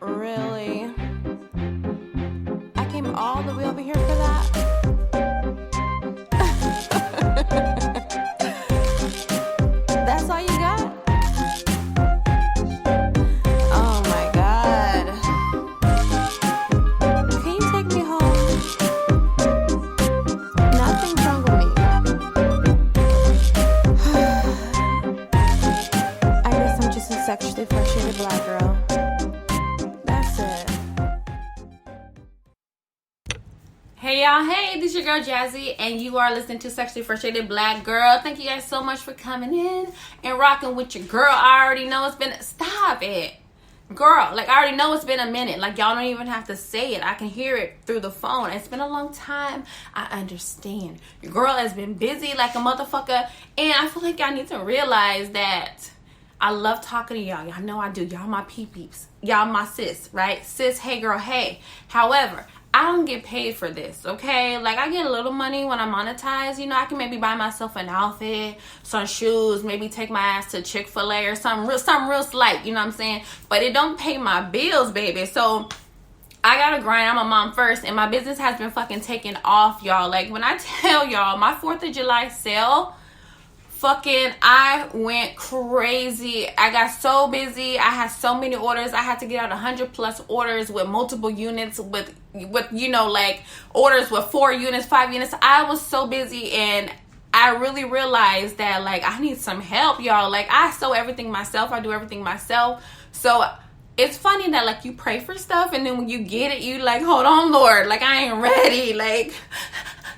Really? I came all the way over here for that? That's all you got? Oh my God. Can you take me home? Nothing's wrong with me. I guess I'm just a sexually frustrated black girl. That's it. Hey y'all, hey, this is your girl Jazzy, and you are listening to Sexually Frustrated Black Girl. Thank you guys so much for coming in and rocking with your girl. I already know it's been, stop it. Girl, like I already know it's been a minute. Like y'all don't even have to say it. I can hear it through the phone. It's been a long time. I understand. Your girl has been busy like a motherfucker, and I feel like y'all need to realize that I love talking to y'all. Y'all know I do. Y'all my peeps. Y'all my sis, right? Sis, hey girl, hey. However, I don't get paid for this, okay? Like, I get a little money when I monetize. You know, I can maybe buy myself an outfit, some shoes, maybe take my ass to Chick-fil-A or something real slight, you know what I'm saying? But it don't pay my bills, baby. So, I gotta grind. I'm a mom first, and my business has been fucking taking off, y'all. Like, when I tell y'all, my 4th of July sale, I went crazy. I got so busy. I had so many orders. I had to get out 100 plus orders with multiple units, with you know, like orders with 4 units, 5 units. I was so busy, and I really realized that like I need some help, y'all. Like I sew everything myself. I do everything myself. So it's funny that like you pray for stuff, and then when you get it, you like, hold on, Lord, like I ain't ready. Like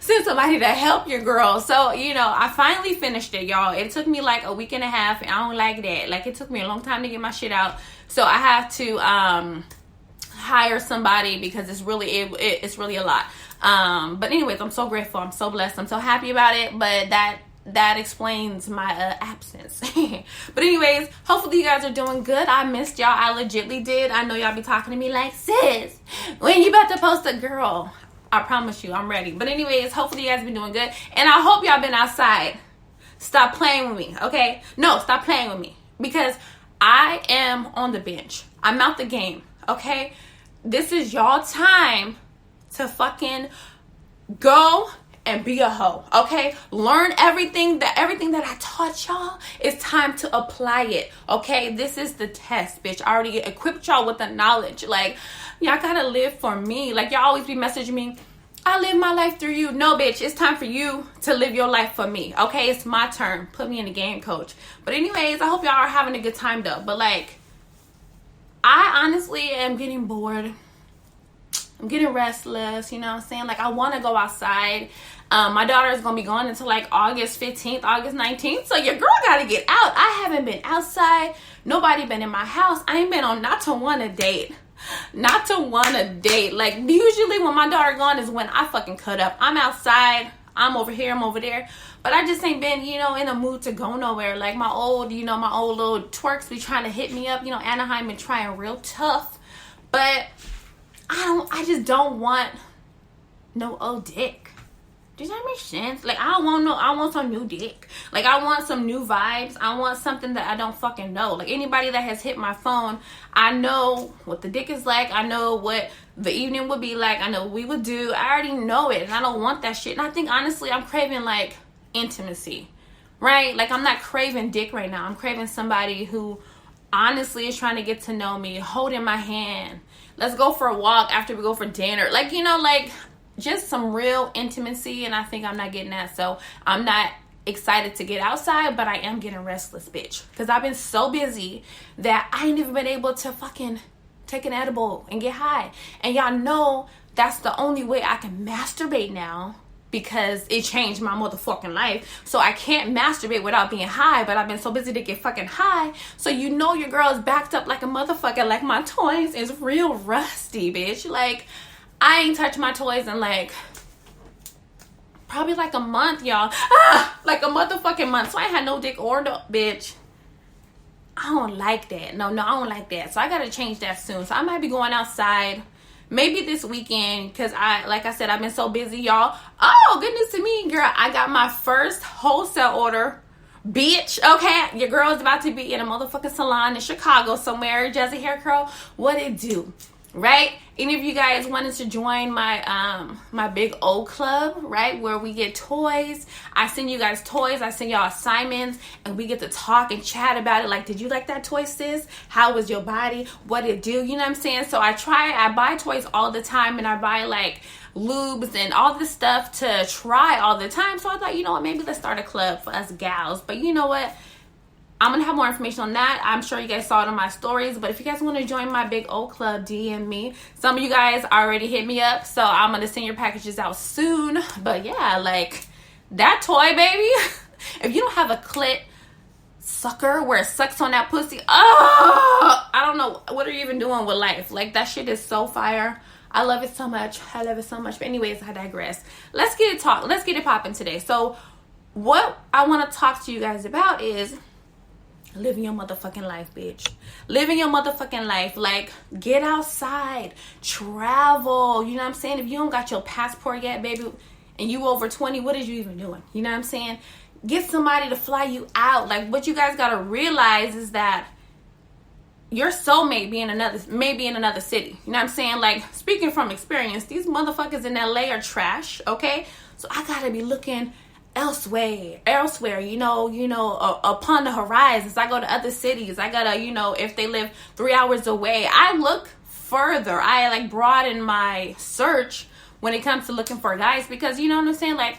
send somebody to help your girl. So, you know, I finally finished it, y'all. It took me like a week and a half, and I don't like that. Like, it took me a long time to get my shit out. So, I have to hire somebody because it's really a lot. But anyways, I'm so grateful. I'm so blessed. I'm so happy about it. But that explains my absence. But anyways, hopefully you guys are doing good. I missed y'all. I legitly did. I know y'all be talking to me like, sis, when you about to post a girl? I promise you, I'm ready. But anyways, hopefully you guys been doing good. And I hope y'all been outside. Stop playing with me, okay? No, stop playing with me. Because I am on the bench. I'm out the game, okay? This is y'all time to fucking go and be a hoe, okay? Learn everything that I taught y'all. It's time to apply it, okay? This is the test, bitch. I already equipped y'all with the knowledge. Like, y'all gotta live for me. Like, y'all always be messaging me, I live my life through you. No, bitch, it's time for you to live your life for me, okay? It's my turn. Put me in the game, coach. But anyways, I hope y'all are having a good time, though. But, like, I honestly am getting bored. I'm getting restless, you know what I'm saying? Like, I want to go outside. My daughter is going to be going until, like, August 15th, August 19th. So, your girl got to get out. I haven't been outside. Nobody been in my house. I ain't been on not to want a date. Not to want a date. Like, usually when my daughter gone is when I fucking cut up. I'm outside. I'm over here. I'm over there. But I just ain't been, you know, in a mood to go nowhere. Like, my old little twerks be trying to hit me up. You know, Anaheim been trying real tough. But I just don't want no old dick. Does that make sense? Like, I want some new dick. Like, I want some new vibes. I want something that I don't fucking know. Like, anybody that has hit my phone, I know what the dick is like. I know what the evening would be like. I know what we would do. I already know it, and I don't want that shit. And I think, honestly, I'm craving, like, intimacy, right? Like, I'm not craving dick right now. I'm craving somebody who honestly is trying to get to know me, holding my hand. Let's go for a walk after we go for dinner. Like, you know, like, just some real intimacy, and I think I'm not getting that. So I'm not excited to get outside, but I am getting restless, bitch, because I've been so busy that I ain't even been able to fucking take an edible and get high. And y'all know that's the only way I can masturbate now, because it changed my motherfucking life. So I can't masturbate without being high, but I've been so busy to get fucking high. So you know your girl is backed up like a motherfucker. Like, my toys is real rusty, bitch. Like, I ain't touched my toys in like probably like a month, y'all. Like a motherfucking month. So I ain't had no dick or no, bitch. I don't like that. No, I don't like that. So I gotta change that soon. So I might be going outside maybe this weekend, because like I said, I've been so busy, y'all. Oh, goodness to me, girl. I got my first wholesale order bitch. Okay, your girl is about to be in a motherfucking salon in Chicago somewhere. Jazzy Hair Curl, what it do? Right? Any of you guys wanted to join my my big O club, right? Where we get toys. I send you guys toys. I send y'all assignments, and we get to talk and chat about it. Like, did you like that toy, sis? How was your body? What it do? You know what I'm saying? So I buy toys all the time, and I buy like lubes and all this stuff to try all the time. So I thought, you know what? Maybe let's start a club for us gals. But you know what? I'm going to have more information on that. I'm sure you guys saw it on my stories. But if you guys want to join my big O club, DM me. Some of you guys already hit me up. So I'm going to send your packages out soon. But yeah, like that toy, baby. If you don't have a clit sucker where it sucks on that pussy. Oh, I don't know. What are you even doing with life? Like that shit is so fire. I love it so much. I love it so much. But anyways, I digress. Let's get it popping today. So what I want to talk to you guys about is living your motherfucking life, bitch. Living your motherfucking life. Like, get outside. Travel. You know what I'm saying? If you don't got your passport yet, baby, and you over 20, what is you even doing? You know what I'm saying? Get somebody to fly you out. Like, what you guys got to realize is that your soulmate may be in another city. You know what I'm saying? Like, speaking from experience, these motherfuckers in LA are trash, okay? So I got to be looking elsewhere, upon the horizons. I go to other cities. I gotta, if they live 3 hours away, I look further. I like broaden my search when it comes to looking for guys, because you know what I'm saying? Like,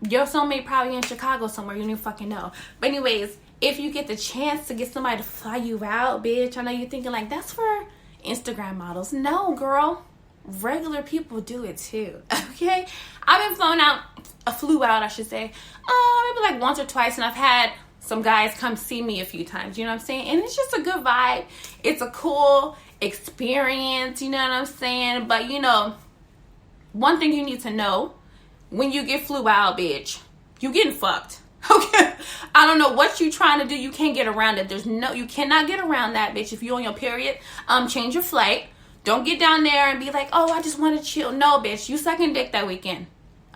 your soulmate probably in Chicago somewhere, you don't even fucking know. But anyways, if you get the chance to get somebody to fly you out, bitch, I know you're thinking like, that's for Instagram models. No, girl. Regular people do it too. Okay, I've been flew out, I should say, maybe like once or twice, and I've had some guys come see me a few times. You know what I'm saying? And it's just a good vibe. It's a cool experience. You know what I'm saying? But one thing you need to know: when you get flew out, bitch, you getting fucked. Okay, I don't know what you trying to do. You can't get around it. You cannot get around that, bitch. If you on your period, change your flight. Don't get down there and be like, oh, I just want to chill. No, bitch, you sucking dick that weekend.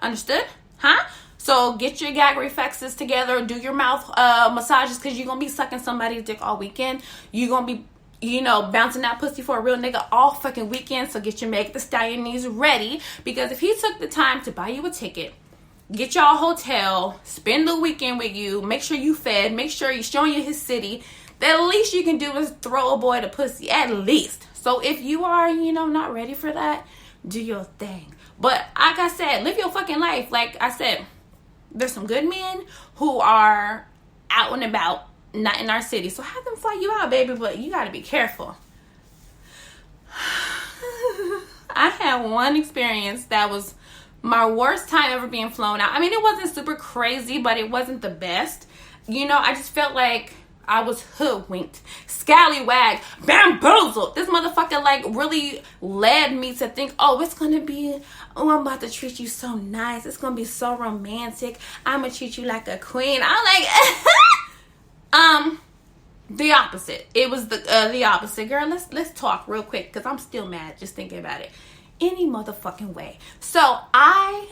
Understood? Huh? So get your gag reflexes together. Do your mouth massages, because you're going to be sucking somebody's dick all weekend. You're going to be, bouncing that pussy for a real nigga all fucking weekend. So get your Meg Thee Stallion knees ready, because if he took the time to buy you a ticket, get y'all a hotel, spend the weekend with you, make sure you fed, make sure he's showing you his city, the least you can do is throw a boy the pussy, at least. So if you are, not ready for that, do your thing. But like I said, live your fucking life. Like I said, there's some good men who are out and about, not in our city. So have them fly you out, baby. But you got to be careful. I had one experience that was my worst time ever being flown out. I mean, it wasn't super crazy, but it wasn't the best. I just felt like I was hoodwinked, scallywag, bamboozled. This motherfucker like really led me to think, oh, it's gonna be, oh, I'm about to treat you so nice. It's gonna be so romantic. I'm gonna treat you like a queen. I'm like, the opposite. It was the opposite, girl. Let's talk real quick, because I'm still mad just thinking about it. Any motherfucking way. So I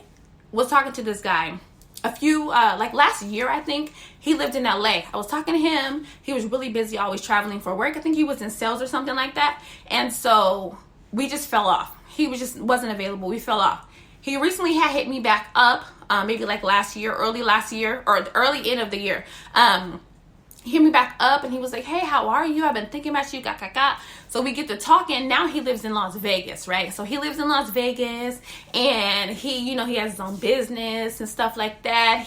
was talking to this guy a few, like last year, I think. He lived in LA. I was talking to him. He was really busy, always traveling for work. I think he was in sales or something like that. And so we just fell off. He wasn't available. We fell off. He recently had hit me back up, maybe like early last year, or early end of the year. He hit me back up and he was like, hey, how are you? I've been thinking about you. So we get to talking. Now he lives in Las Vegas, right? So he lives in Las Vegas, and he, he has his own business and stuff like that.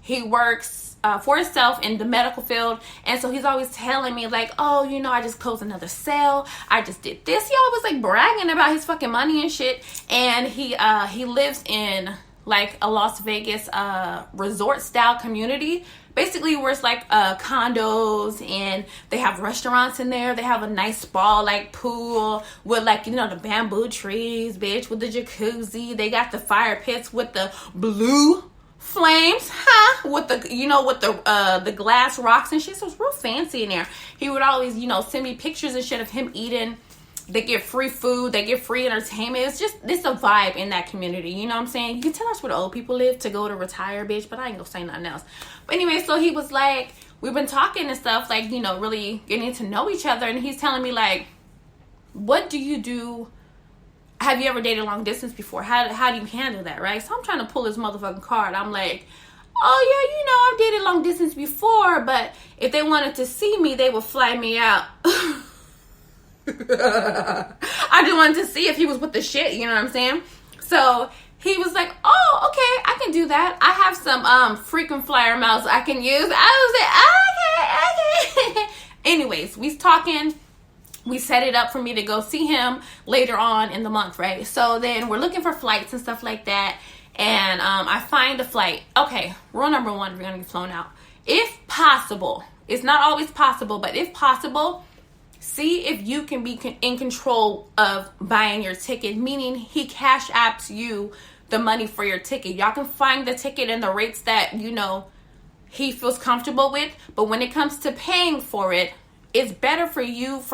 He works for himself in the medical field, and so he's always telling me like, oh, I just closed another sale. I just did this. He always like bragging about his fucking money and shit. And he lives in like a Las Vegas resort style community, basically where it's like condos, and they have restaurants in there. They have a nice spa like pool with like, the bamboo trees, bitch, with the jacuzzi. They got the fire pits with the blue flames, with the the glass rocks and shit. So it's real fancy in there. He would always send me pictures and shit of him eating They get free food. They get free entertainment. It's a vibe in that community. You know what I'm saying? You can tell that's where the old people live to go to retire, bitch. But I ain't gonna say nothing else. But anyway, so he was like, we've been talking and stuff, like, you know, really getting to know each other. And he's telling me, like, what do you do? Have you ever dated long distance before? How do you handle that, right? So I'm trying to pull this motherfucking card. I'm like, oh, yeah, you know, I've dated long distance before, but if they wanted to see me, they would fly me out. I just wanted to see if he was with the shit, you know what I'm saying? So he was like, oh, okay, I can do that. I have some frequent flyer miles I can use. I was like, okay. Anyways, we was talking. We set it up for me to go see him later on in the month, right? So then we're looking for flights and stuff like that. And I find a flight. Okay, rule number one, we're going to get flown out. If possible, it's not always possible, but if possible, see if you can be in control of buying your ticket, meaning he cash apps you the money for your ticket. Y'all can find the ticket and the rates that, you know, he feels comfortable with. But when it comes to paying for it, it's better for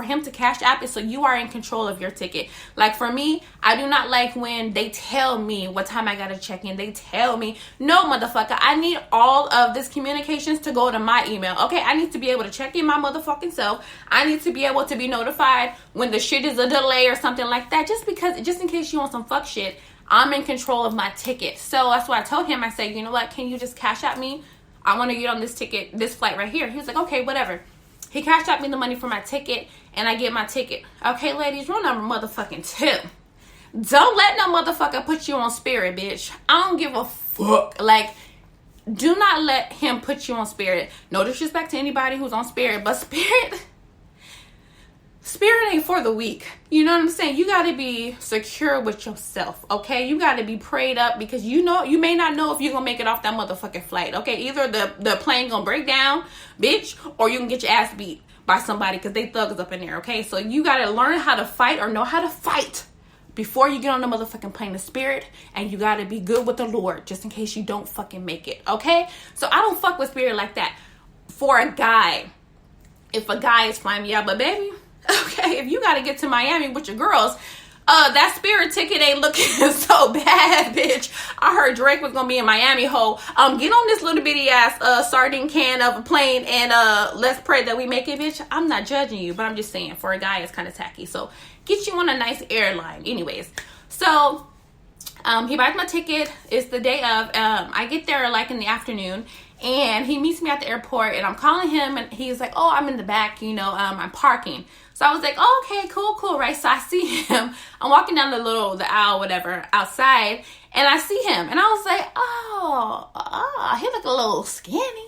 him to cash app it so you are in control of your ticket. Like for me, I do not like when they tell me what time I gotta check in. They tell me, no, motherfucker, I need all of this communications to go to my email. Okay, I need to be able to check in my motherfucking self. I need to be able to be notified when the shit is a delay or something like that. Just in case you want some fuck shit, I'm in control of my ticket. So that's why I told him, I said, you know what, can you just cash app me? I want to get on this ticket, this flight right here. He was like, okay, whatever. He cashed out me the money for my ticket, and I get my ticket. Okay, ladies, rule number motherfucking 2. Don't let no motherfucker put you on Spirit, bitch. I don't give a fuck. Like, do not let him put you on Spirit. No disrespect to anybody who's on Spirit, but Spirit ain't for the weak. You know what I'm saying? You got to be secure with yourself, okay? You got to be prayed up because you may not know if you're going to make it off that motherfucking flight, okay? Either the plane going to break down, bitch, or you can get your ass beat by somebody because they thugs up in there, okay? So you got to learn how to fight or know how to fight before you get on the motherfucking plane of Spirit, and you got to be good with the Lord just in case you don't fucking make it, okay? So I don't fuck with Spirit like that for a guy. If a guy is flying me out, but baby, okay, if you got to get to Miami with your girls, that Spirit ticket ain't looking so bad, bitch. I heard Drake was going to be in Miami, ho. Get on this little bitty ass sardine can of a plane and let's pray that we make it, bitch. I'm not judging you, but I'm just saying, for a guy, it's kind of tacky. So get you on a nice airline. Anyways, so he buys my ticket. It's the day of. I get there like in the afternoon. And he meets me at the airport, and I'm calling him, and he's like, oh, I'm in the back, you know, I'm parking. So I was like, oh, okay, cool, right? So I see him. I'm walking down the aisle, whatever, outside, and I see him. And I was like, oh, he look a little skinny.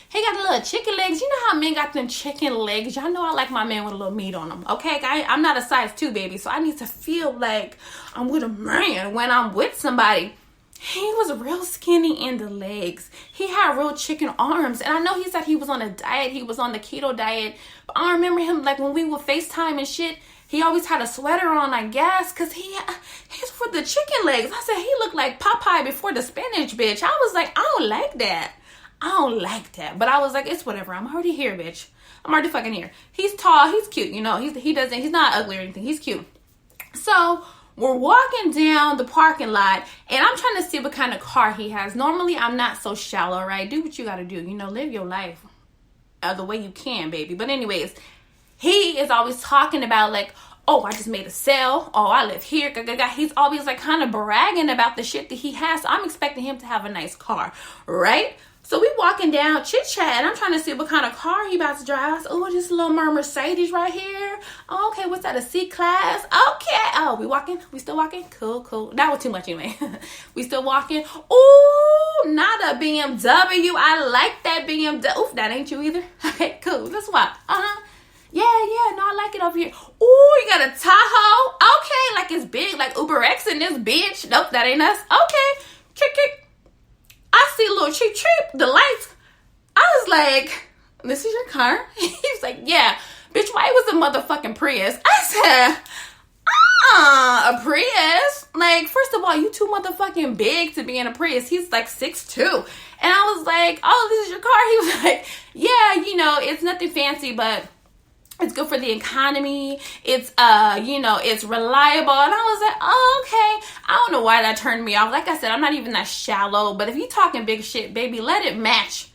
He got the little chicken legs. You know how men got them chicken legs? Y'all know I like my man with a little meat on them, okay? I'm not a size 2, baby, so I need to feel like I'm with a man when I'm with somebody. He was real skinny in the legs. He had real chicken arms. And I know he said he was on a diet. He was on the keto diet. But I remember him, like, when we would FaceTime and shit, he always had a sweater on, I guess, because he's with the chicken legs. I said, he looked like Popeye before the spinach, bitch. I was like, I don't like that. But I was like, it's whatever. I'm already here, bitch. I'm already fucking here. He's tall. He's cute. You know, he's not ugly or anything. He's cute. So we're walking down the parking lot, and I'm trying to see what kind of car he has. Normally, I'm not so shallow, right? Do what you got to do. You know, live your life the way you can, baby. But anyways, he is always talking about, like, oh, I just made a sale. Oh, I live here. He's always, like, kind of bragging about the shit that he has. So I'm expecting him to have a nice car, right? So we walking down, chit-chat, and I'm trying to see what kind of car he about to drive. I said, oh, this little Mercedes right here. Oh, okay, what's that, a C-Class? Okay. Oh, we walking? We still walking? Cool. That was too much anyway. We still walking? Oh, not a BMW. I like that BMW. Oof, that ain't you either. Okay, cool. Let's walk. Yeah, no, I like it over here. Oh, you got a Tahoe? Okay, like it's big, like Uber X in this bitch. Nope, that ain't us. Okay, kick. I see a little cheap, the lights. I was like, this is your car? He was like, yeah. Bitch, why it was a motherfucking Prius? I said, a Prius? Like, first of all, you too motherfucking big to be in a Prius. He's like 6'2". And I was like, oh, this is your car? He was like, yeah, you know, it's nothing fancy, but It's good for the economy. It's, it's reliable. And I was like, oh, okay. I don't know why that turned me off. Like I said, I'm not even that shallow. But if you're talking big shit, baby, let it match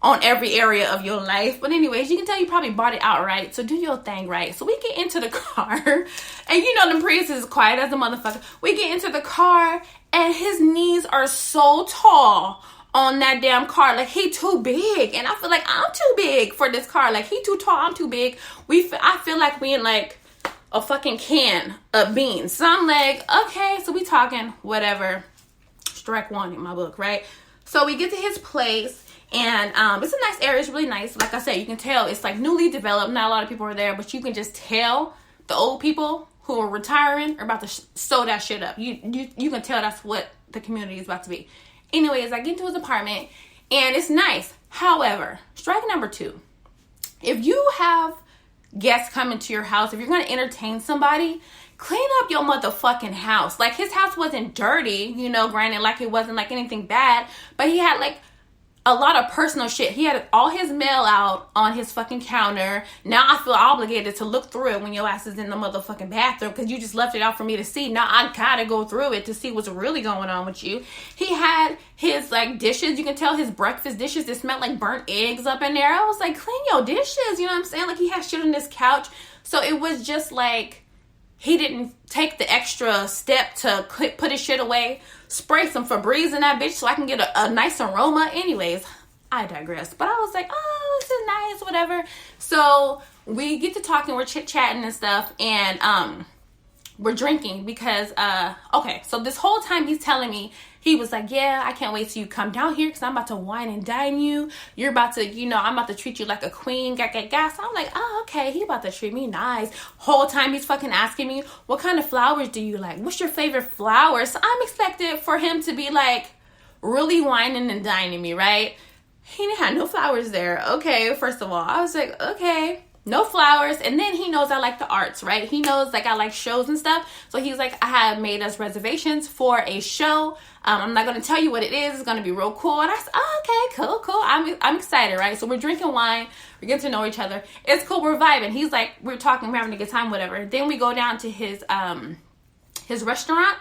on every area of your life. But anyways, you can tell you probably bought it outright. So do your thing right. So we get into the car. And the Prius is quiet as a motherfucker. We get into the car. And his knees are so tall on that damn car. Like, he too big. And I feel like I'm too big for this car. Like, he too tall, I'm too big. I feel like we in like a fucking can of beans. So I'm like, okay, so we talking, whatever. Strike one in my book, right? So we get to his place, and it's a nice area. It's really nice. Like I said, you can tell it's like newly developed. Not a lot of people are there, but you can just tell the old people who are retiring are about to sew that shit up. You can tell that's what the community is about to be. Anyways, I get into his apartment, and it's nice. However, strike number 2. If you have guests coming to your house, if you're going to entertain somebody, clean up your motherfucking house. Like, his house wasn't dirty, granted, like, it wasn't, like, anything bad, but he had, like, a lot of personal shit. He had all his mail out on his fucking counter. Now I feel obligated to look through it when your ass is in the motherfucking bathroom because you just left it out for me to see. Now I gotta go through it to see what's really going on with you. He had his, like, dishes. You can tell his breakfast dishes that smelled like burnt eggs up in there. I was like, clean your dishes. You know what I'm saying? Like, he had shit on this couch. So it was just like, he didn't take the extra step to put his shit away, spray some Febreze in that bitch so I can get a nice aroma. Anyways, I digress. But I was like, oh, this is nice, whatever. So we get to talking, we're chit-chatting and stuff, and we're drinking because, so this whole time he's telling me, he was like, yeah, I can't wait till you come down here because I'm about to wine and dine you. You're about to, I'm about to treat you like a queen. So I'm like, oh, okay, he about to treat me nice. Whole time he's fucking asking me, what kind of flowers do you like? What's your favorite flowers? So I'm expected for him to be like really wining and dining me, right? He didn't have no flowers there. Okay, first of all, I was like, okay. No flowers. And then he knows I like the arts, right? He knows, like, I like shows and stuff. So he's like, I have made us reservations for a show. I'm not going to tell you what it is. It's going to be real cool. And I said, oh, okay, cool. I'm excited, right? So we're drinking wine. We're getting to know each other. It's cool. We're vibing. He's like, we're talking, we're having a good time, whatever. Then we go down to his restaurant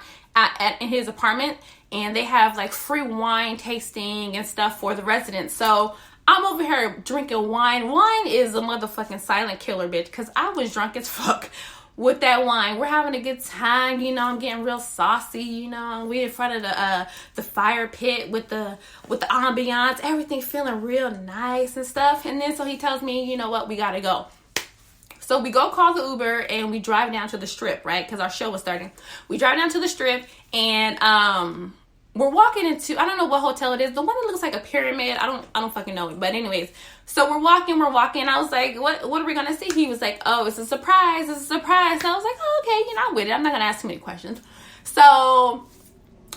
in his apartment. And they have, like, free wine tasting and stuff for the residents. So I'm over here drinking wine. Wine is a motherfucking silent killer, bitch. Because I was drunk as fuck with that wine. We're having a good time. I'm getting real saucy. We in front of the fire pit with the ambiance. Everything feeling real nice and stuff. And then so he tells me, you know what? We got to go. So we go call the Uber and we drive down to the Strip, right? Because our show was starting. We drive down to the Strip and we're walking into, I don't know what hotel it is. The one that looks like a pyramid. I don't fucking know it. But anyways, so we're walking. I was like, what are we going to see? He was like, oh, it's a surprise. And I was like, oh, okay, I'm with it. I'm not going to ask too many questions. So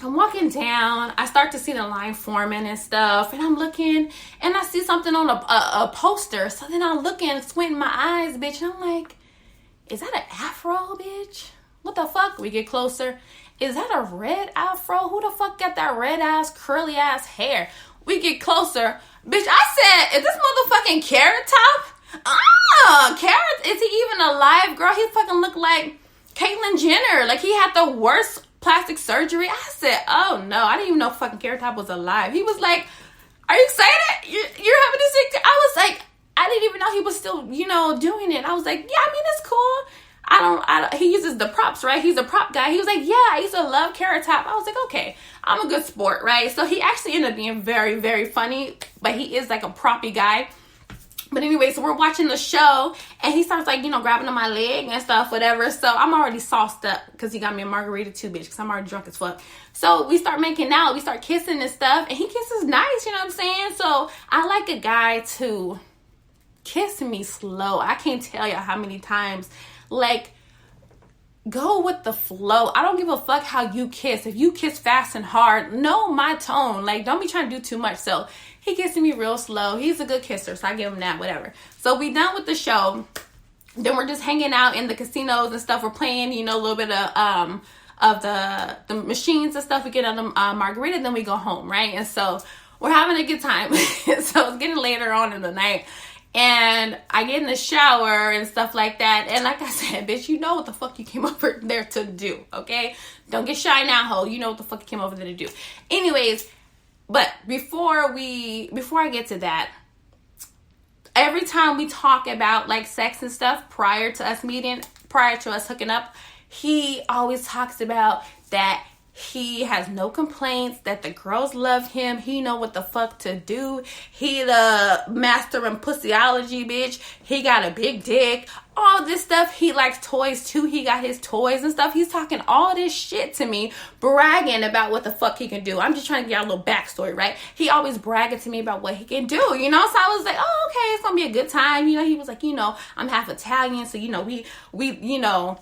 I'm walking down. I start to see the line forming and stuff. And I'm looking and I see something on a poster. So then I'm looking, squinting my eyes, bitch. And I'm like, is that an afro, bitch? What the fuck? We get closer. Is that a red afro? Who the fuck got that red ass, curly ass hair? We get closer. Bitch, I said, is this motherfucking Carrot Top? Carrot, is he even alive, girl? He fucking looked like Caitlyn Jenner. Like, he had the worst plastic surgery. I said, oh no, I didn't even know fucking Carrot Top was alive. He was like, are you excited? You're having this thing? I was like, I didn't even know he was still, doing it. I was like, yeah, I mean, it's cool. He uses the props, right? He's a prop guy. He was like, yeah, I used to love Carrot Top. I was like, okay, I'm a good sport, right? So he actually ended up being very, very funny, but he is like a proppy guy. But anyway, so we're watching the show and he starts like, grabbing on my leg and stuff, whatever. So I'm already sauced up because he got me a margarita too, bitch, because I'm already drunk as fuck. So we start making out, we start kissing and stuff, and he kisses nice, you know what I'm saying? So I like a guy to kiss me slow. I can't tell y'all how many times. Like, go with the flow. I don't give a fuck how you kiss. If you kiss fast and hard, know my tone. Like, don't be trying to do too much. So he kissing me real slow. He's a good kisser, so I give him that, whatever. So we done with the show. Then we're just hanging out in the casinos and stuff. We're playing, a little bit of the machines and stuff. We get on the margarita, then we go home, right? And so we're having a good time. So it's getting later on in the night. And I get in the shower and stuff like that. And like I said, bitch, you know what the fuck you came over there to do, okay? Don't get shy now, ho. You know what the fuck you came over there to do. Anyways, but before I get to that, every time we talk about like sex and stuff prior to us hooking up, he always talks about that he has no complaints, that the girls love him, he know what the fuck to do, he the master in pussyology, bitch, he got a big dick, all this stuff. He likes toys too, he got his toys and stuff. He's talking all this shit to me, bragging about what the fuck he can do. I'm just trying to get a little backstory, right? He always bragging to me about what he can do, you know? So I was like, oh, okay, it's gonna be a good time, you know? He was like, you know, I'm half Italian, so, you know, we you know,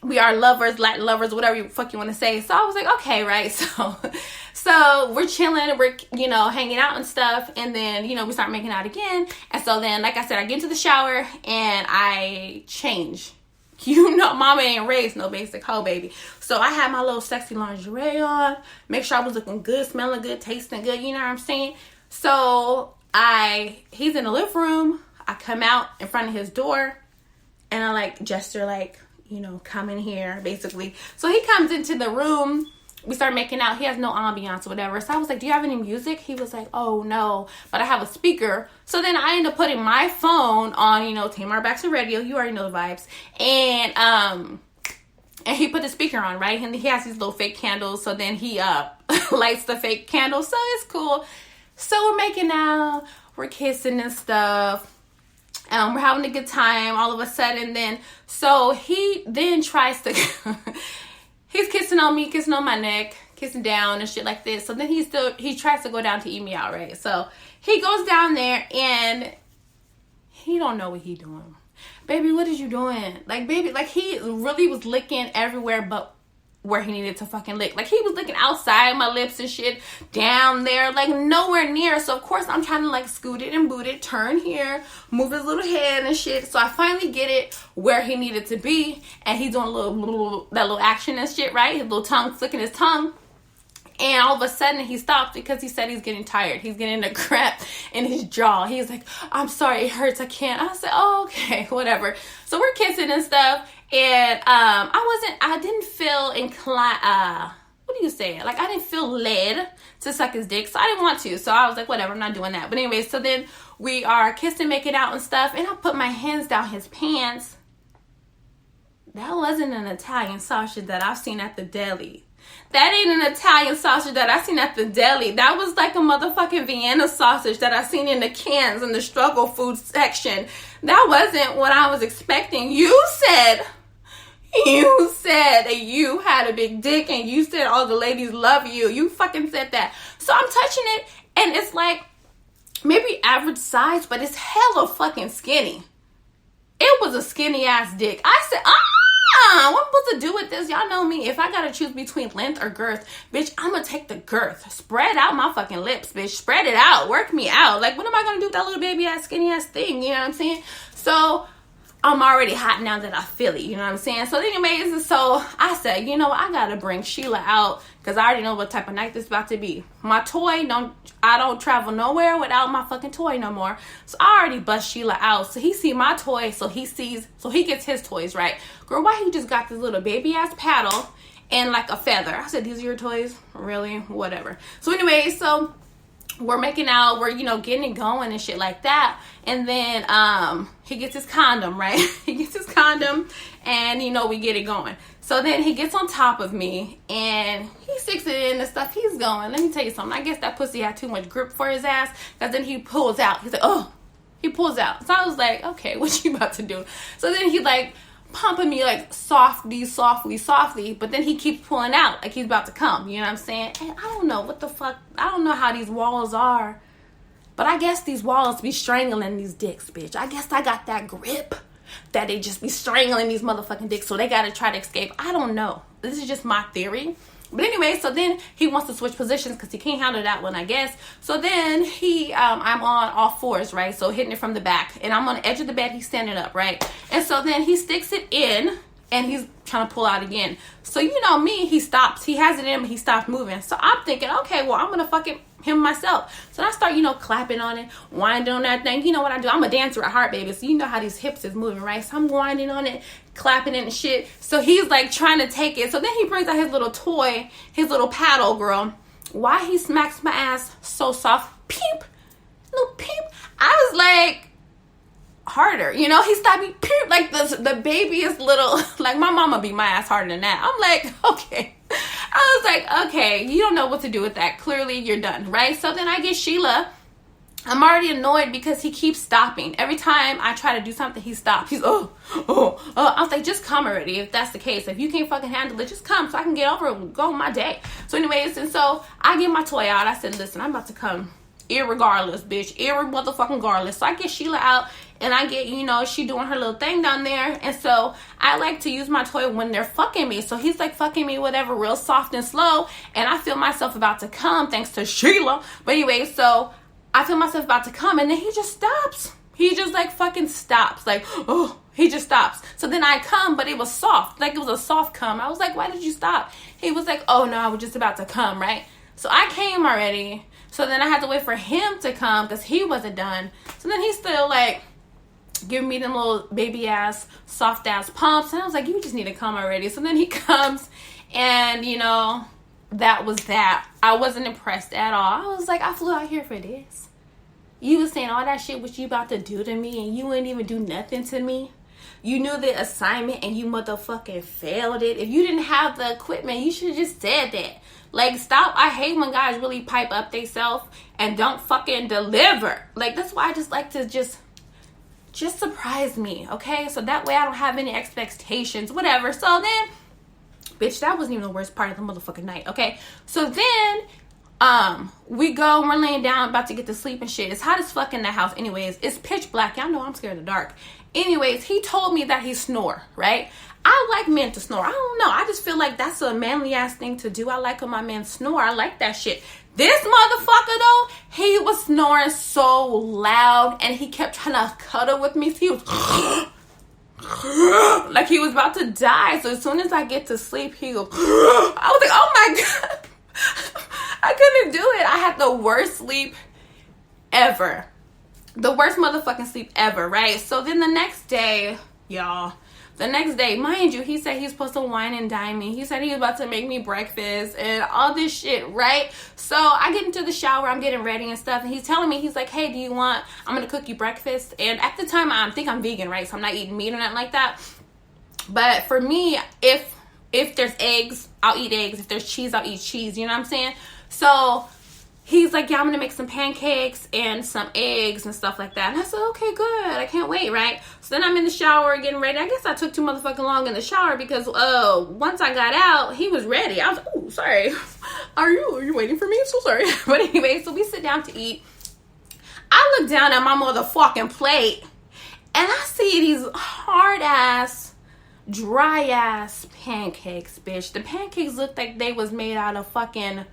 we are lovers, Latin lovers, whatever the fuck you want to say. So I was like, okay, right? So we're chilling, we're, you know, hanging out and stuff. And then, you know, we start making out again. And so then, like I said, I get into the shower and I change. You know, mama ain't raised no basic hoe, baby. So I had my little sexy lingerie on, make sure I was looking good, smelling good, tasting good. You know what I'm saying? So he's in the living room. I come out in front of his door and I like gesture like, you know, come in here, basically. So he comes into the room. We start making out. He has no ambiance or whatever. So I was like, do you have any music? He was like, oh, no, but I have a speaker. So then I end up putting my phone on, you know, Tamar Baxter Radio. You already know the vibes. And he put the speaker on, right? And he has these little fake candles. So then he lights the fake candle. So it's cool. So we're making out. We're kissing and stuff. We're having a good time all of a sudden. Then, so he then tries to, he's kissing on me, kissing on my neck, kissing down and shit like this. So then he tries to go down to eat me out, right? So he goes down there and he don't know what he doing. Baby, what is you doing? Like, baby, like he really was licking everywhere but where he needed to fucking lick. Like, he was licking outside my lips and shit, down there, like nowhere near. So of course I'm trying to like scoot it and boot it, turn here, move his little head and shit. So I finally get it where he needed to be, and he's doing that little action and shit, right? His little tongue flicking his tongue. And all of a sudden he stopped because he said he's getting tired. He's getting a cramp in his jaw. He's like, I'm sorry, it hurts, I can't. I said, oh, okay, whatever. So we're kissing and stuff. And I didn't feel inclined, what do you say? Like, I didn't feel led to suck his dick. So I didn't want to. So I was like, whatever, I'm not doing that. But anyway, so then we are kissing, making out and stuff. And I put my hands down his pants. That wasn't an Italian sausage that I've seen at the deli. That ain't an Italian sausage that I seen at the deli. That was like a motherfucking Vienna sausage that I seen in the cans in the struggle food section. That wasn't what I was expecting. You said that you had a big dick and you said all the ladies love you. You fucking said that. So I'm touching it and it's like maybe average size, but it's hella fucking skinny. It was a skinny ass dick. I said, what am I supposed to do with this? Y'all know me. If I gotta choose between length or girth, bitch, I'm gonna take the girth. Spread out my fucking lips, bitch. Spread it out. Work me out. Like, what am I gonna do with that little baby ass, skinny ass thing? You know what I'm saying? So I'm already hot now that I feel it. You know what I'm saying? So anyways, so I said, you know, I gotta bring Sheila out because I already know what type of night this is about to be. My toy, I don't travel nowhere without my fucking toy no more. So I already bust Sheila out. So he see my toy, so he gets his toys, right? Girl, why he just got this little baby ass paddle and like a feather? I said, these are your toys? Really? Whatever. So anyway, so we're making out, we're, you know, getting it going and shit like that. And then he gets his condom, right? He gets his condom and, you know, we get it going. So then he gets on top of me and he sticks it in and stuff. He's going. Let me tell you something. I guess that pussy had too much grip for his ass because then he pulls out. He's like, oh, he pulls out. So I was like, okay, what you about to do? So then he like pumping me like softly, but then he keeps pulling out like he's about to come, you know what I'm saying? And I don't know what the fuck, I don't know how these walls are, but I guess these walls be strangling these dicks, bitch. I guess I got that grip that they just be strangling these motherfucking dicks, so they gotta try to escape. I don't know. This is just my theory. But anyway, so then he wants to switch positions because he can't handle that one, I guess. So then I'm on all fours, right? So hitting it from the back. And I'm on the edge of the bed. He's standing up, right? And so then he sticks it in. And he's trying to pull out again. So you know me, he stops. He has it in him. He stops moving. So I'm thinking, okay, well, I'm going to fucking him myself. So I start, clapping on it, winding on that thing. You know what I do? I'm a dancer at heart, baby. So you know how these hips is moving, right? So I'm winding on it, clapping it and shit. So he's like trying to take it. So then he brings out his little toy, his little paddle, girl. Why he smacks my ass so soft? Peep. Little peep. I was like, harder. He stopped me, peep, like the babyest little, like my mama beat my ass harder than that. I'm like, okay. I was like, okay, you don't know what to do with that. Clearly you're done, right? So then I get Sheila. I'm already annoyed because he keeps stopping. Every time I try to do something, he stops. He's, I was like, just come already if that's the case. If you can't fucking handle it, just come so I can get over it and go my day. So anyways, and so I get my toy out. I said, listen, I'm about to come irregardless, bitch. Irregardless. So I get Sheila out and I get, she doing her little thing down there. And so I like to use my toy when they're fucking me. So he's like fucking me, whatever, real soft and slow. And I feel myself about to come thanks to Sheila. But anyway, so I feel myself about to come, and then he just stops. He just like fucking stops. Like, he just stops. So then I come, but it was soft. Like it was a soft come. I was like, why did you stop? He was like, oh no, I was just about to come, right? So I came already. So then I had to wait for him to come because he wasn't done. So then he's still like giving me them little baby ass, soft ass pumps. And I was like, you just need to come already. So then he comes and, that was that. I wasn't impressed at all. I was like, I flew out here for this. You was saying all that shit what you about to do to me and you ain't even do nothing to me. You knew the assignment and you motherfucking failed it. If you didn't have the equipment, you should have just said that. Like, stop. I hate when guys really pipe up themselves and don't fucking deliver. Like, that's why I just like to just surprise me, okay? So that way I don't have any expectations, whatever. So then, bitch, that wasn't even the worst part of the motherfucking night, okay? So then, we go and we're laying down about to get to sleep and shit. It's hot as fuck in the house anyways. It's pitch black. Y'all know I'm scared of the dark. Anyways, he told me that he snore, right? I like men to snore. I don't know. I just feel like that's a manly ass thing to do. I like when my men snore. I like that shit. This motherfucker though, he was snoring so loud and he kept trying to cuddle with me. So he was like he was about to die. So as soon as I get to sleep, he goes, I was like, oh my God. I couldn't do it. I had the worst sleep ever. The worst motherfucking sleep ever, right? So then the next day, y'all, mind you, he said he was supposed to wine and dine me. He said he was about to make me breakfast and all this shit, right? So I get into the shower, I'm getting ready and stuff, and he's telling me, he's like, hey, I'm going to cook you breakfast. And at the time, I think I'm vegan, right? So I'm not eating meat or nothing like that. But for me, if there's eggs, I'll eat eggs. If there's cheese, I'll eat cheese. You know what I'm saying? So he's like, yeah, I'm going to make some pancakes and some eggs and stuff like that. And I said, okay, good. I can't wait, right? So then I'm in the shower getting ready. I guess I took too motherfucking long in the shower because once I got out, he was ready. I was, oh, sorry. Are you waiting for me? I'm so sorry. But anyway, so we sit down to eat. I look down at my motherfucking plate and I see these hard-ass, dry-ass pancakes, bitch. The pancakes looked like they was made out of fucking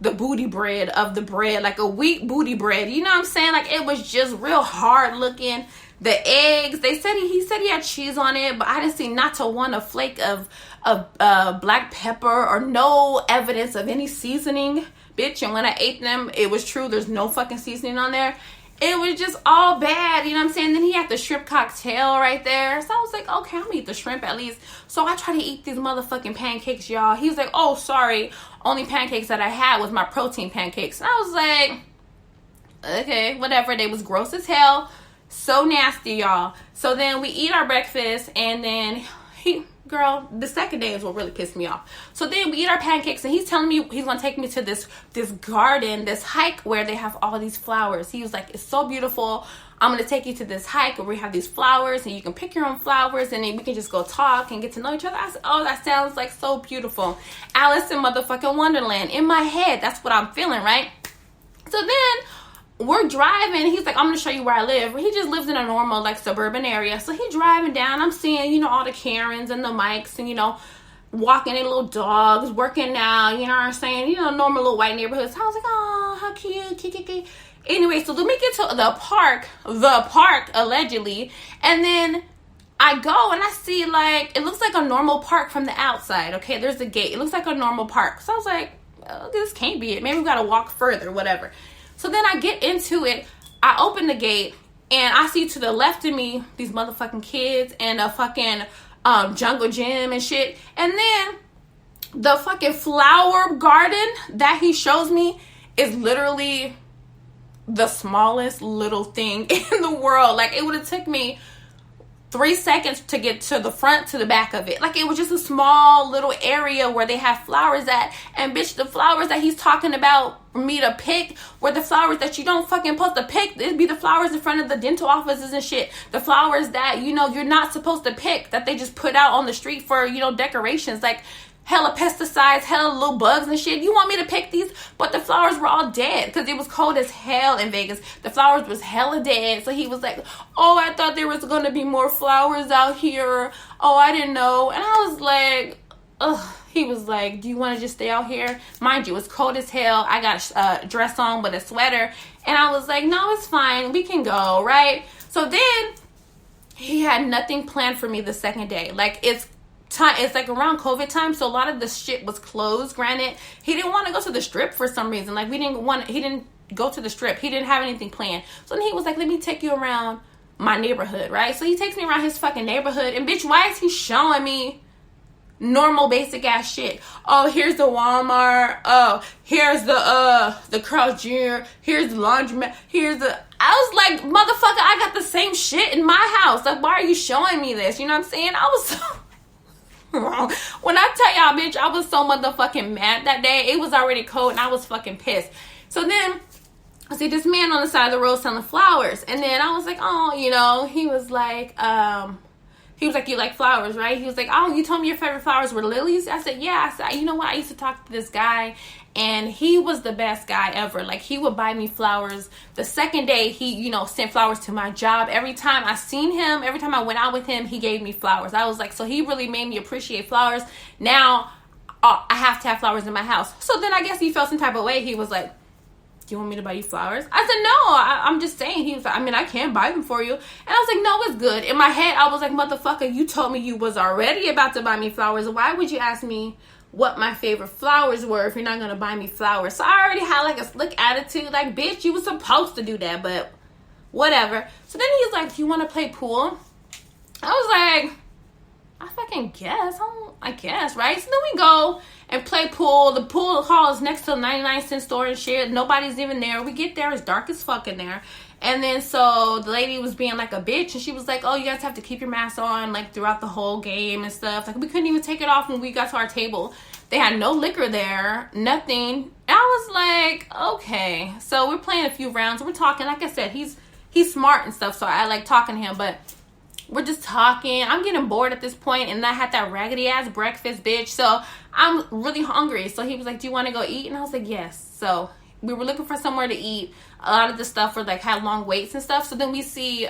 the booty bread of the bread, like a wheat booty bread. You know what I'm saying? Like it was just real hard looking. The eggs, they said he said he had cheese on it, but I didn't see not to one a flake of black pepper or no evidence of any seasoning, bitch. And when I ate them, it was true. There's no fucking seasoning on there. It was just all bad, you know what I'm saying? Then he had the shrimp cocktail right there. So I was like, okay, I'm gonna eat the shrimp at least. So I try to eat these motherfucking pancakes, y'all. He was like, oh, sorry. Only pancakes that I had was my protein pancakes. And I was like, okay, whatever. They was gross as hell. So nasty, y'all. So then we eat our breakfast and then girl, the second day is what really pissed me off. So then we eat our pancakes and he's telling me he's going to take me to this garden, this hike where they have all these flowers. He was like, it's so beautiful. I'm going to take you to this hike where we have these flowers and you can pick your own flowers and then we can just go talk and get to know each other. I said, oh, that sounds like so beautiful. Alice in motherfucking Wonderland. In my head, that's what I'm feeling, right? So then we're driving. He's like, I'm going to show you where I live. He just lives in a normal, like, suburban area. So he's driving down. I'm seeing, all the Karens and the Mikes and, walking their little dogs, working out, you know what I'm saying? Normal little white neighborhoods. So I was like, oh, how cute. Anyway, so then we get to the park, allegedly. And then I go and I see, like, it looks like a normal park from the outside. Okay, there's a gate. It looks like a normal park. So I was like, oh, this can't be it. Maybe we gotta walk further, whatever. So then I get into it. I open the gate and I see to the left of me these motherfucking kids and a fucking jungle gym and shit. And then the fucking flower garden that he shows me is literally the smallest little thing in the world. Like, it would have took me 3 seconds to get to the front to the back of it. Like, it was just a small little area where they have flowers at. And bitch, the flowers that he's talking about for me to pick were the flowers that you don't fucking supposed to pick. It'd be the flowers in front of the dental offices and shit. The flowers that, you know, you're not supposed to pick, that they just put out on the street for, you know, decorations. Like, hella pesticides, hella little bugs and shit. You want me to pick these? But the flowers were all dead because it was cold as hell in Vegas. The flowers was hella dead. So he was like, oh, I thought there was going to be more flowers out here. Oh, I didn't know. And I was like, ugh. He was like, do you want to just stay out here? Mind you, it's cold as hell. I got a dress on with a sweater. And I was like, no, it's fine. We can go, right? So then he had nothing planned for me the second day. Like, it's like around COVID time, so a lot of the shit was closed. Granted, he didn't want to go to the strip for some reason. Like, he didn't go to the strip. He didn't have anything planned. So then he was like, let me take you around my neighborhood, right? So he takes me around his fucking neighborhood, and bitch, why is he showing me normal basic ass shit? Oh, here's the Walmart. Oh, here's the Carl Jr. Here's the laundromat. I was like, motherfucker, I got the same shit in my house. Like, why are you showing me this? You know what I'm saying? I was so when I tell y'all, bitch, I was so motherfucking mad that day. It was already cold and I was fucking pissed. So then I see this man on the side of the road selling flowers. And then I was like, oh, you know, he was like, you like flowers, right? He was like, oh, you told me your favorite flowers were lilies? I said, yeah. I said, you know what? I used to talk to this guy and he was the best guy ever. Like, he would buy me flowers. The second day, he, you know, sent flowers to my job. Every time I seen him, every time I went out with him, he gave me flowers. I was like, so he really made me appreciate flowers. Now, I have to have flowers in my house. So then I guess he felt some type of way. He was like, do you want me to buy you flowers? I said, no, I'm just saying. He was like, I mean, I can buy them for you. And I was like, no, it's good. In my head, I was like, motherfucker, you told me you was already about to buy me flowers. Why would you ask me what my favorite flowers were if you're not going to buy me flowers? So I already had like a slick attitude. Like, bitch, you was supposed to do that, but whatever. So then he's like, do you want to play pool? I was like, I fucking guess. I guess, right? So then we go and play pool. The pool hall is next to the 99-cent store and shit. Nobody's even there. We get there. It's dark as fuck in there. And then so the lady was being like a bitch. And she was like, oh, you guys have to keep your mask on like throughout the whole game and stuff. Like, we couldn't even take it off when we got to our table. They had no liquor there. Nothing. And I was like, okay. So we're playing a few rounds. We're talking. Like I said, he's smart and stuff. So I like talking to him. But we're just talking. I'm getting bored at this point, and I had that raggedy ass breakfast, bitch. So I'm really hungry. So he was like, do you want to go eat? And I was like, yes. So we were looking for somewhere to eat. A lot of the stuff were like had long waits and stuff. So then we see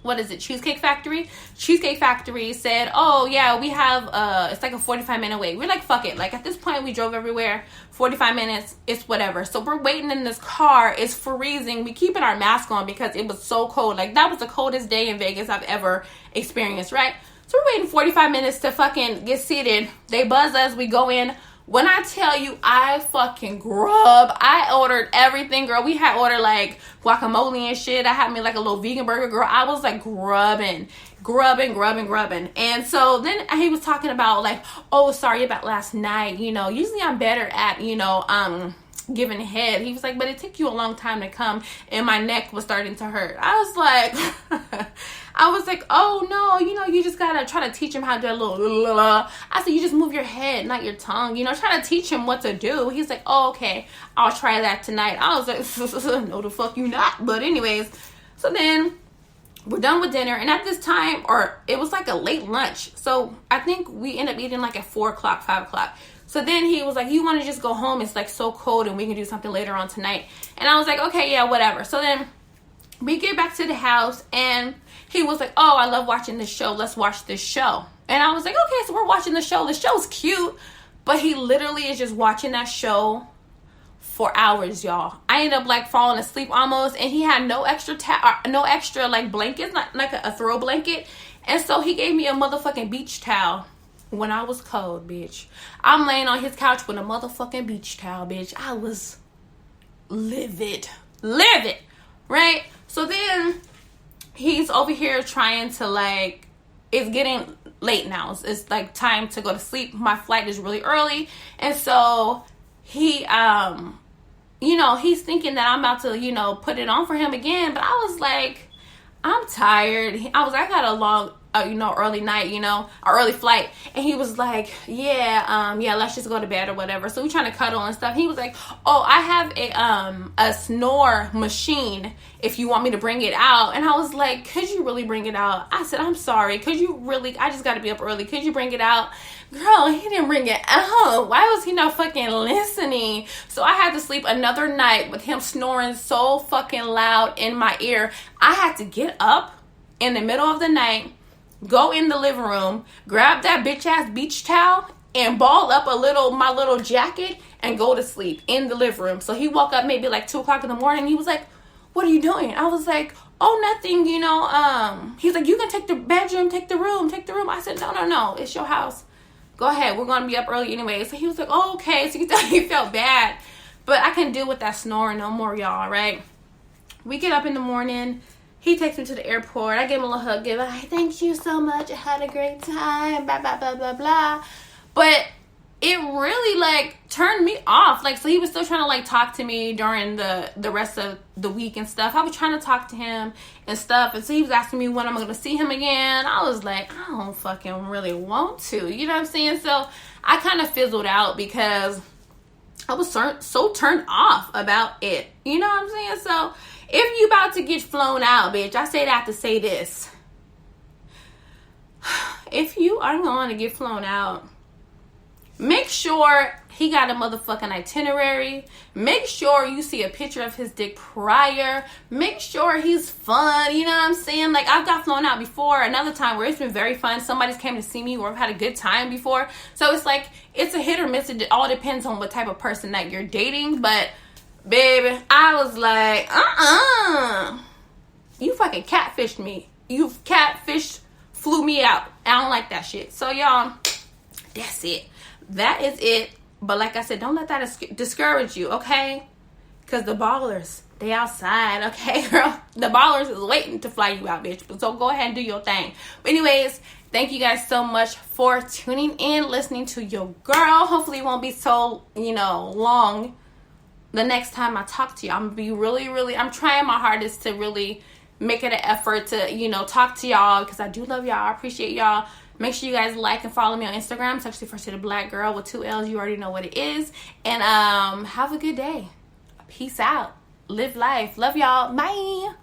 what is it, Cheesecake Factory. Cheesecake Factory said, oh yeah, we have it's like a 45-minute wait. We're like, fuck it. Like, at this point, we drove everywhere. 45 minutes, it's whatever. So we're waiting in this car. It's freezing. We keeping our mask on because it was so cold. Like, that was the coldest day in Vegas I've ever experienced, right? So we're waiting 45 minutes to fucking get seated. They buzz us. We go in. When I tell you, I fucking grub. I ordered everything, girl. We had ordered like guacamole and shit. I had me like a little vegan burger, girl. I was like grubbing. And so then he was talking about like, oh, sorry about last night. You know, usually I'm better at, you know, giving head. He was like, but it took you a long time to come and my neck was starting to hurt. I was like, oh no, you know, you just gotta try to teach him how to do a little I said, you just move your head, not your tongue, you know, try to teach him what to do. He's like, oh, okay, I'll try that tonight. I was like, no the fuck you not. But anyways, so then we're done with dinner, and at this time, or it was like a late lunch, so I think we ended up eating like at 4 o'clock, 5 o'clock. So then he was like, you want to just go home? It's like so cold and we can do something later on tonight. And I was like, okay, yeah, whatever. So then we get back to the house and he was like, oh, I love watching this show. Let's watch this show. And I was like, okay, so we're watching the show. The show's cute, but he literally is just watching that show for hours, y'all. I ended up like falling asleep almost, and he had no extra like blankets, not like a throw blanket. And so he gave me a motherfucking beach towel when I was cold, bitch. I'm laying on his couch with a motherfucking beach towel, bitch. I was livid, right? So then he's over here trying to like, it's getting late now. It's like time to go to sleep. My flight is really early. And so he, he's thinking that I'm about to, put it on for him again. But I was like, I'm tired. I got a long, early night, or early flight. And he was like, yeah, let's just go to bed or whatever. So we trying to cuddle and stuff. He was like, oh, I have a snore machine if you want me to bring it out. And I was like, could you really bring it out? I said, I'm sorry. Could you really, I just got to be up early. Could you bring it out? Girl, he didn't bring it out. Why was he not fucking listening? So I had to sleep another night with him snoring so fucking loud in my ear. I had to get up in the middle of the night, go in the living room, grab that bitch ass beach towel, and ball up my little jacket and go to sleep in the living room. So he woke up maybe like 2 o'clock in the morning. He was like, what are you doing? I was like, oh, nothing, He's like, you can take the bedroom, take the room. I said, no, it's your house. Go ahead. We're going to be up early anyway. So he was like, oh, okay. So you thought he felt bad. But I couldn't deal with that snoring no more, y'all, right? We get up in the morning. He takes me to the airport. I give him a little hug. Thank you so much. I had a great time. Blah, blah, blah, blah, blah. But it really, like, turned me off. Like, so he was still trying to, like, talk to me during the rest of the week and stuff. I was trying to talk to him and stuff. And so he was asking me when I'm going to see him again. I was like, I don't fucking really want to. You know what I'm saying? So I kind of fizzled out because I was so turned off about it. You know what I'm saying? So if you about to get flown out, bitch, I say that to say this. If you are going to get flown out, make sure he got a motherfucking itinerary. Make sure you see a picture of his dick prior. Make sure he's fun. You know what I'm saying? Like, I've got flown out before. Another time where it's been very fun. Somebody's came to see me or I've had a good time before. So it's like, it's a hit or miss. It all depends on what type of person that you're dating. But, baby, I was like, you fucking catfished me. You flew me out. I don't like that shit. So, y'all, that's it. That is it. But like I said, don't let that discourage you, okay? Because the ballers, they outside, okay, girl? The ballers is waiting to fly you out, bitch. So go ahead and do your thing. But anyways, thank you guys so much for tuning in, listening to your girl. Hopefully it won't be so, long the next time I talk to you. I'm going to be really, I'm trying my hardest to really make it an effort to, talk to y'all. Because I do love y'all. I appreciate y'all. Make sure you guys like and follow me on Instagram. Sexually Frustrated Black Girl with 2 L's. You already know what it is. And have a good day. Peace out. Live life. Love y'all. Bye.